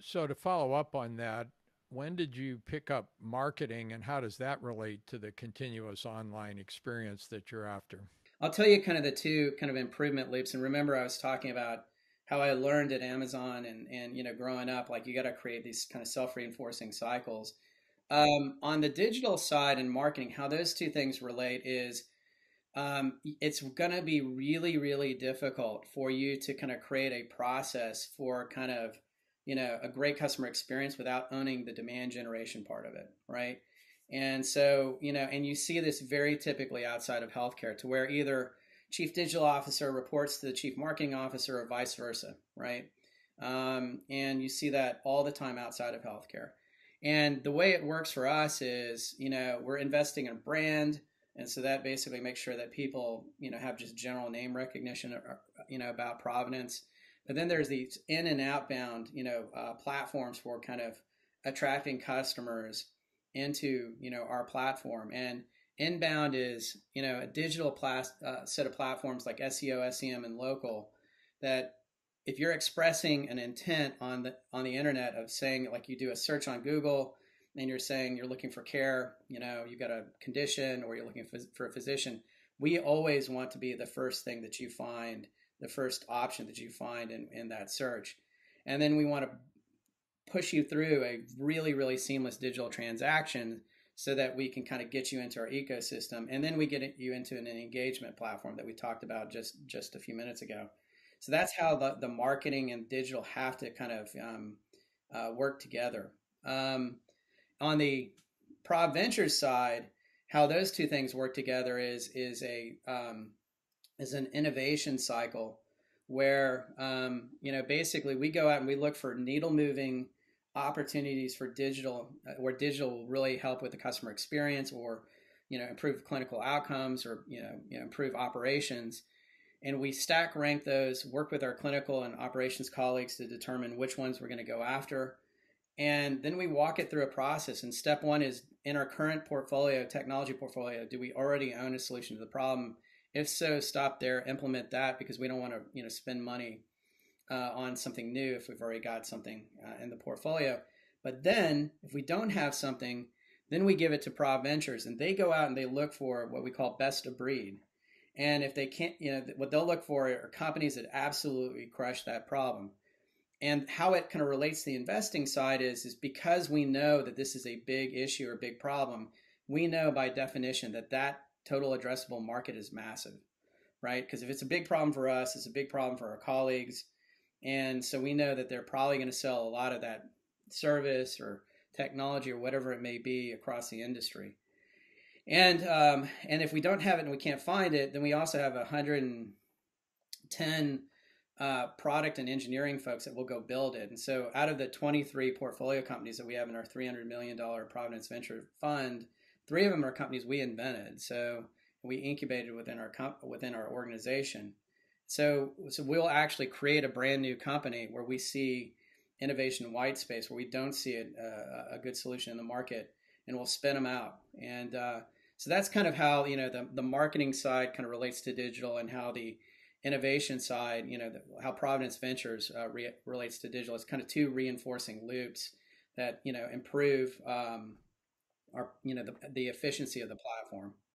So to follow up on that, when did you pick up marketing and how does that relate to the continuous online experience that you're after? I'll tell you kind of the two kind of improvement loops. And remember, I was talking about how I learned at Amazon and growing up, like you got to create these kind of self-reinforcing cycles. On the digital side and marketing, how those two things relate is it's going to be really, really difficult for you to kind of create a process for kind of, a great customer experience without owning the demand generation part of it, right? And so, and you see this very typically outside of healthcare to where either chief digital officer reports to the chief marketing officer or vice versa, right? And you see that all the time outside of healthcare. And the way it works for us is, we're investing in brand, and so that basically makes sure that people, have just general name recognition, about Providence. But then there's these in and outbound, platforms for kind of attracting customers into, our platform. And inbound is, a digital set of platforms like SEO, SEM, and local that if you're expressing an intent on the internet of saying, like, you do a search on Google and you're saying you're looking for care, you've got a condition or you're looking for a physician, we always want to be the first thing that you find, the first option that you find in that search. And then we want to push you through a really, really seamless digital transaction so that we can kind of get you into our ecosystem. And then we get you into an engagement platform that we talked about just a few minutes ago. So that's how the marketing and digital have to kind of work together. On the Prov Ventures side, how those two things work together is an innovation cycle where basically we go out and we look for needle moving opportunities for digital, where digital will really help with the customer experience or improve clinical outcomes or improve operations. And we stack rank those, work with our clinical and operations colleagues to determine which ones we're going to go after. And then we walk it through a process. And step one is, in our current portfolio, technology portfolio, do we already own a solution to the problem? If so, stop there, implement that, because we don't want to spend money on something new if we've already got something in the portfolio. But then if we don't have something, then we give it to Prov Ventures and they go out and they look for what we call best of breed. And if they can't, what they'll look for are companies that absolutely crush that problem. And how it kind of relates to the investing side is because we know that this is a big issue or big problem, we know by definition that that total addressable market is massive, right? Because if it's a big problem for us, it's a big problem for our colleagues. And so we know that they're probably going to sell a lot of that service or technology or whatever it may be across the industry. And if we don't have it and we can't find it, then we also have 110 product and engineering folks that will go build it. And so out of the 23 portfolio companies that we have in our $300 million Providence Venture Fund, three of them are companies we invented. So we incubated within our organization. So we'll actually create a brand new company where we see innovation white space, where we don't see a good solution in the market, and we'll spin them out. And so that's kind of how the marketing side kind of relates to digital, and how the innovation side, how Providence Ventures relates to digital. It's kind of two reinforcing loops that improve our the efficiency of the platform.